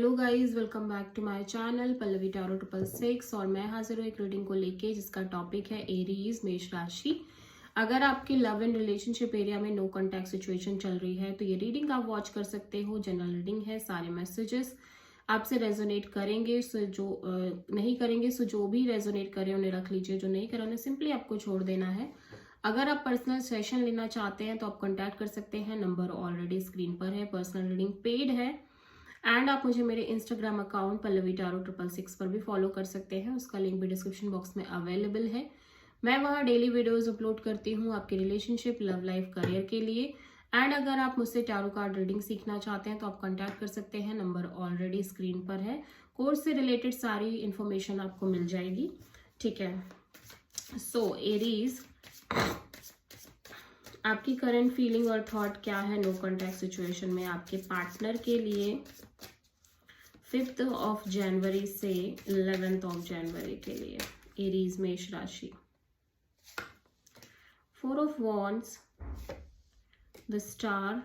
Hello guys, welcome back to my channel Pallavi tarot 666 और मैं हाजिर हूँ एक रीडिंग को लेके जिसका टॉपिक है एरीज मेष राशि। अगर आपके लव एंड रिलेशनशिप एरिया में नो कॉन्टैक्ट सिचुएशन चल रही है तो ये रीडिंग आप वॉच कर सकते हो। जनरल रीडिंग है, सारे मैसेजेस आपसे रेजोनेट करेंगे, सो जो नहीं करेंगे सो जो भी रेजोनेट करे उन्हें रख लीजिए, जो नहीं करे उन्हें सिंपली आपको छोड़ देना है। अगर आप पर्सनल सेशन लेना चाहते हैं तो आप कॉन्टैक्ट कर सकते हैं, नंबर ऑलरेडी स्क्रीन पर है। पर्सनल रीडिंग पेड है एंड आप मुझे मेरे इंस्टाग्राम अकाउंट पल्लवी टैरो 666 पर भी फॉलो कर सकते हैं, उसका लिंक भी डिस्क्रिप्शन बॉक्स में अवेलेबल है। मैं वहाँ डेली वीडियोस अपलोड करती हूँ आपके रिलेशनशिप, लव लाइफ, करियर के लिए। एंड अगर आप मुझसे टैरो कार्ड रीडिंग सीखना चाहते हैं तो आप कॉन्टैक्ट कर सकते हैं, नंबर ऑलरेडी स्क्रीन पर है। कोर्स से रिलेटेड सारी इन्फॉर्मेशन आपको मिल जाएगी, ठीक है। सो एरीज, आपकी करंट फीलिंग और थॉट क्या है नो कॉन्टैक्ट सिचुएशन में आपके पार्टनर के लिए 5 जनवरी से 11 जनवरी के लिए। एरीज मेष राशि, 4 of wands, the star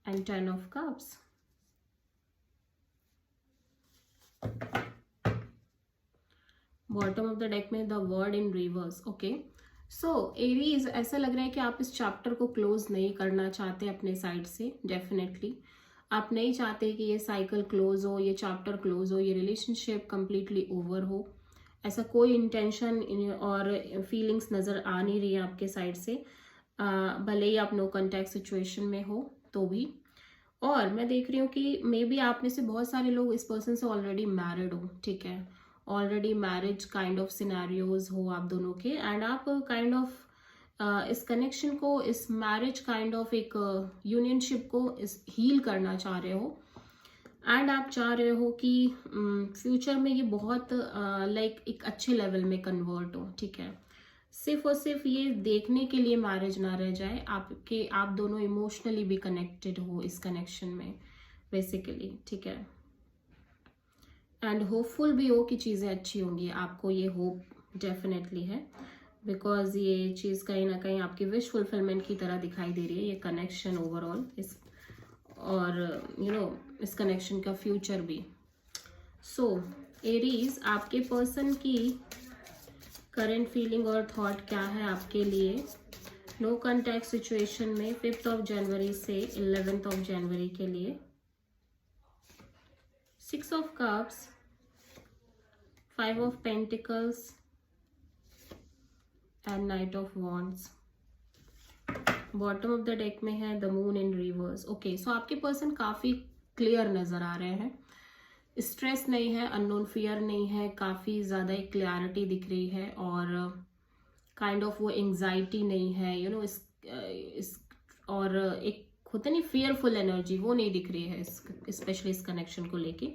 and 10 of cups. Bottom of the deck में the world in reverse. Okay, so Aries, ऐसा लग रहा है कि आप इस चैप्टर को क्लोज नहीं करना चाहते अपने साइड से। डेफिनेटली आप नहीं चाहते कि ये साइकिल क्लोज हो, ये चैप्टर क्लोज हो, ये रिलेशनशिप कंप्लीटली ओवर हो। ऐसा कोई इंटेंशन और फीलिंग्स नज़र आ नहीं रही है आपके साइड से, भले ही आप नो कॉन्टैक्ट सिचुएशन में हो तो भी। और मैं देख रही हूँ कि मे बी आप में से बहुत सारे लोग इस पर्सन से ऑलरेडी मैरिड हो, ठीक है। Already marriage kind of scenarios हो आप दोनों के, एंड आप काइंड ऑफ इस कनेक्शन को, इस मैरिज काइंड ऑफ एक यूनियनशिप को इस हील करना चाह रहे हो। एंड आप चाह रहे हो कि फ्यूचर में ये बहुत लाइक एक अच्छे लेवल में कन्वर्ट हो, ठीक है। सिर्फ और सिर्फ ये देखने के लिए मैरिज ना रह जाए, आप दोनों इमोशनली भी कनेक्टेड हो इस कनेक्शन में बेसिकली, ठीक है। एंड होपफुल भी हो कि चीज़ें अच्छी होंगी, आपको ये होप डेफिनेटली है, बिकॉज ये चीज़ कहीं ना कहीं आपकी विश फुलफिलमेंट की तरह दिखाई दे रही है, ये कनेक्शन ओवरऑल इस, और इस कनेक्शन का फ्यूचर भी। सो एरीज, आपके पर्सन की करंट फीलिंग और थॉट क्या है आपके लिए नो कॉन्टैक्ट सिचुएशन में 5 जनवरी से 11 जनवरी के लिए। 6 of cups, 5 of pentacles and knight of wands. Bottom of the deck में है the moon in reverse. Okay, so आपके पर्सन काफ़ी क्लियर नज़र आ रहे हैं, स्ट्रेस नहीं है, अननोन फियर नहीं है, काफ़ी ज़्यादा एक क्लैरिटी दिख रही है, और काइंड ऑफ वो एंग्जाइटी नहीं है, इस और एक होता नहीं फियरफुल एनर्जी, वो नहीं दिख रही है स्पेशली इस कनेक्शन को लेके।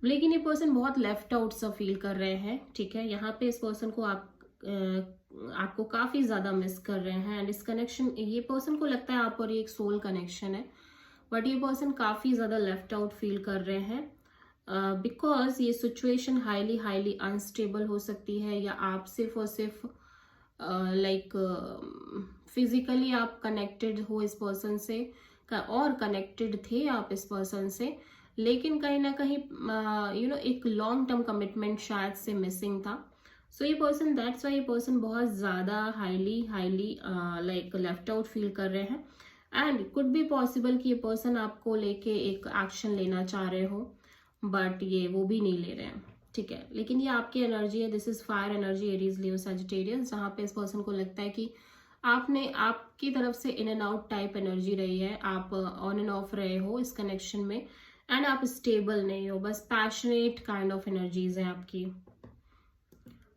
लेकिन ये पर्सन बहुत लेफ्ट आउट सा फील कर रहे हैं, ठीक है। यहाँ पे इस पर्सन को आपको काफ़ी ज़्यादा मिस कर रहे हैं, एंड इस कनेक्शन, ये पर्सन को लगता है आप और ये एक सोल कनेक्शन है, बट ये पर्सन काफ़ी ज़्यादा लेफ्ट आउट फील कर रहे हैं बिकॉज ये सिचुएशन हाईली अनस्टेबल हो सकती है, या आप सिर्फ और सिर्फ लाइक फिजिकली आप कनेक्टेड हो इस पर्सन से, और कनेक्टेड थे आप इस पर्सन से, लेकिन कहीं ना कहीं एक लॉन्ग टर्म कमिटमेंट शायद से मिसिंग था। सो ये पर्सन, दैट्स वाई ये पर्सन बहुत ज़्यादा highly like left out feel कर रहे हैं, एंड कुड बी पॉसिबल कि ये पर्सन आपको लेके एक एक्शन लेना चाह रहे हो, बट ये वो भी नहीं ले रहे हैं, ठीक है। लेकिन ये आपकी एनर्जी है, this is fire energy, Aries, Leo, Sagittarius, जहाँ पे इस पर्सन को लगता है कि आपकी तरफ से in and out type energy रही है, आप ऑन एंड ऑफ रहे हो इस कनेक्शन में, एंड आप स्टेबल नहीं हो, बस पैशनेट काइंड ऑफ एनर्जीज हैं आपकी।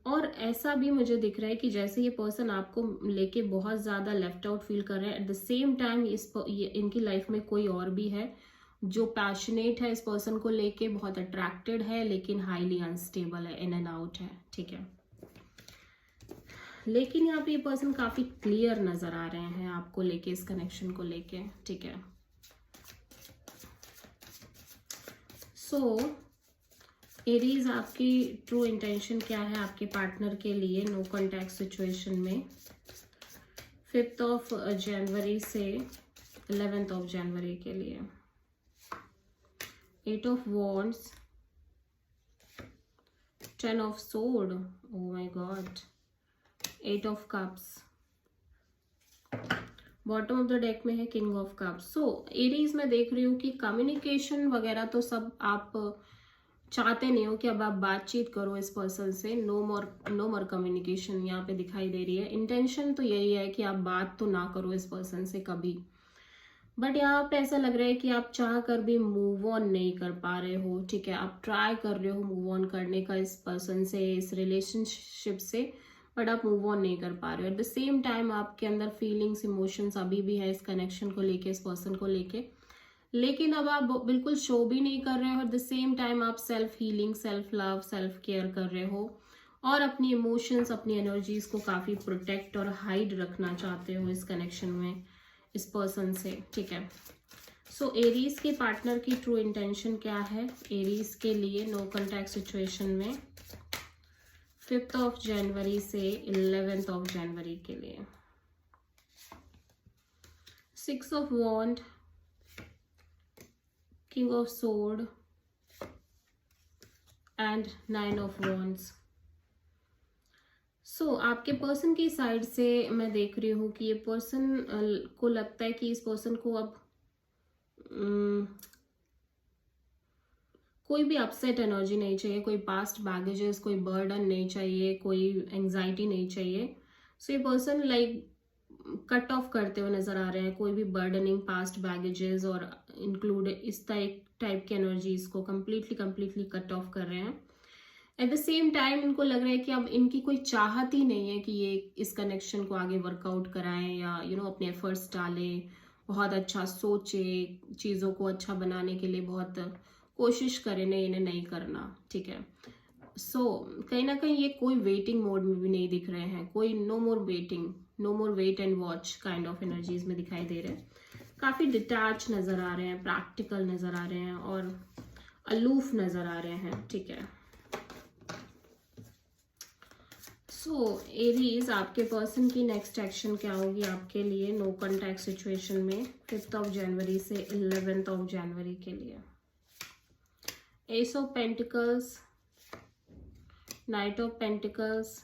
और ऐसा भी मुझे दिख रहा है कि जैसे ये पर्सन आपको लेके बहुत ज़्यादा लेफ्ट आउट फील कर रहे हैं, एट द सेम टाइम इनकी लाइफ में कोई और भी है जो पैशनेट है इस पर्सन को लेके, बहुत अट्रैक्टेड है, लेकिन हाईली अनस्टेबल है, इन एंड आउट है, ठीक है। लेकिन यहाँ पे ये पर्सन काफ़ी क्लियर नज़र आ रहे हैं आपको लेके, इस कनेक्शन को लेके, ठीक है। सो एरीज, आपकी ट्रू इंटेंशन क्या है आपके पार्टनर के लिए नो कॉन्टैक्ट सिचुएशन में 5 जनवरी से 11 जनवरी के लिए? 8 of Wands, 10 of Sword, oh my god, 8 of Cups, bottom of the deck में है king of cups. So Aries में देख रही हूँ कि कम्युनिकेशन वगैरह तो सब आप चाहते नहीं हो कि अब आप बातचीत करो इस पर्सन से, नो मोर कम्युनिकेशन यहाँ पे दिखाई दे रही है। इंटेंशन तो यही है कि आप बात तो ना करो इस पर्सन से कभी, बट यहाँ पे ऐसा लग रहा है कि आप चाह कर भी मूव ऑन नहीं कर पा रहे हो, ठीक है। आप ट्राई कर रहे हो मूव ऑन करने का इस पर्सन से, इस रिलेशनशिप से, बट आप मूव ऑन नहीं कर पा रहे हो। एट द सेम टाइम आपके अंदर फीलिंग्स, इमोशंस अभी भी है इस कनेक्शन को लेके, इस पर्सन को लेके, लेकिन अब आप बिल्कुल शो भी नहीं कर रहे हो। एट द सेम टाइम आप self healing, self love, self care कर रहे हो और अपनी इमोशंस, अपनी एनर्जीज को काफी प्रोटेक्ट और हाइड रखना चाहते हो इस कनेक्शन में इस पर्सन से, ठीक है। सो एरीज के पार्टनर की ट्रू इंटेंशन क्या है एरीज के लिए नो कॉन्टैक्ट सिचुएशन में 5th ऑफ जनवरी से 11th ऑफ जनवरी के लिए? 6 of wand, king of sword and 9 of wands. So आपके पर्सन की साइड से मैं देख रही हूँ कि ये पर्सन को लगता है कि इस पर्सन को अब कोई भी अपसेट एनर्जी नहीं चाहिए, कोई पास्ट बैगेजेस, कोई बर्डन नहीं चाहिए, कोई एंजाइटी नहीं चाहिए। सो ये पर्सन लाइक कट ऑफ करते हुए नजर आ रहे हैं कोई भी बर्डनिंग पास्ट बैगेजेस और इंक्लूड इस टाइप की एनर्जीज को कंप्लीटली कट ऑफ कर रहे हैं। एट द सेम टाइम इनको लग रहा है कि अब इनकी कोई चाहत ही नहीं है कि ये इस कनेक्शन को आगे वर्कआउट कराएं या अपने एफर्ट्स डालें, बहुत अच्छा सोचे, चीज़ों को अच्छा बनाने के लिए बहुत कोशिश करें, नहीं इन्हें नहीं करना, ठीक है। सो कहीं ना कहीं ये कोई वेटिंग मोड में भी नहीं दिख रहे हैं, कोई no more waiting, no more wait and watch kind of energies में दिखाई दे रहे हैं। काफ़ी डिटैच नज़र आ रहे हैं, प्रैक्टिकल नज़र आ रहे हैं और अलूफ नज़र आ रहे हैं, ठीक है। सो एरीज आपके पर्सन की नेक्स्ट एक्शन क्या होगी आपके लिए नो कॉन्टैक्ट सिचुएशन में 5th ऑफ जनवरी से 11th ऑफ जनवरी के लिए? Ace of pentacles, knight of pentacles,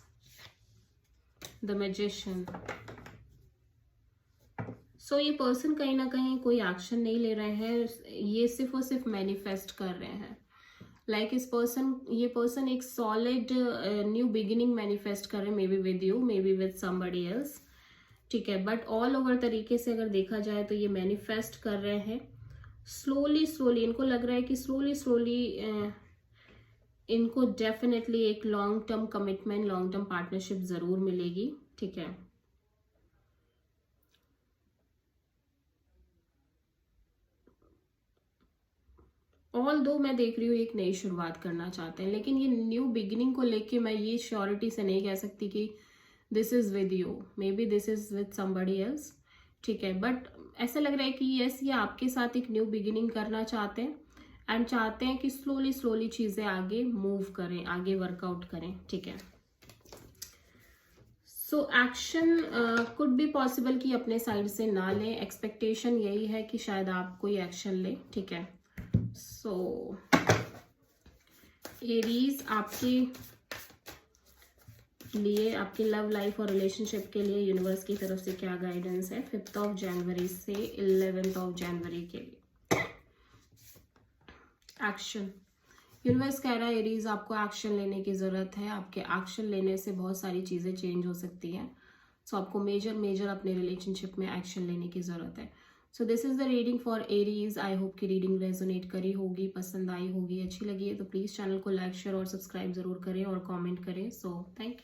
the magician. So ये पर्सन कहीं ना कहीं कोई एक्शन नहीं ले रहे हैं, ये सिर्फ और सिर्फ मैनिफेस्ट कर रहे हैं। लाइक ये पर्सन एक सॉलिड न्यू बिगिनिंग मैनिफेस्ट कर रहे हैं, may be with you, may be with somebody else, ठीक है। बट ऑल ओवर तरीके से अगर देखा जाए तो ये मैनिफेस्ट कर रहे हैं स्लोली। इनको लग रहा है कि स्लोली इनको डेफिनेटली एक long term commitment, long term partnership जरूर मिलेगी, ठीक है। ऑल दो मैं देख रही हूँ एक नई शुरुआत करना चाहते हैं, लेकिन ये न्यू बिगिनिंग को लेके मैं ये श्योरिटी से नहीं कह सकती कि this is with you, may be this is with somebody else, ठीक है। बट ऐसा लग रहा है कि यस, ये आपके साथ एक न्यू बिगिनिंग करना चाहते हैं एंड चाहते हैं कि स्लोली चीजें आगे मूव करें, आगे वर्कआउट करें, ठीक है। So action could be possible कि अपने साइड से ना लें, एक्सपेक्टेशन यही है कि शायद आप कोई एक्शन लें, ठीक है। सो एरीज आपके लिए, आपकी लव लाइफ और रिलेशनशिप के लिए यूनिवर्स की तरफ से क्या गाइडेंस है 5th ऑफ जनवरी से 11th ऑफ जनवरी के लिए? एक्शन। यूनिवर्स कह रहा है एरीज आपको एक्शन लेने की ज़रूरत है, आपके एक्शन लेने से बहुत सारी चीज़ें चेंज हो सकती हैं। सो आपको मेजर अपने रिलेशनशिप में एक्शन लेने की ज़रूरत है। So this is the reading for Aries. I hope कि रीडिंग रेजोनेट करी होगी, पसंद आई होगी, अच्छी लगी है तो प्लीज़ चैनल को लाइक, शेयर और सब्सक्राइब ज़रूर करें और कॉमेंट करें। So thank you.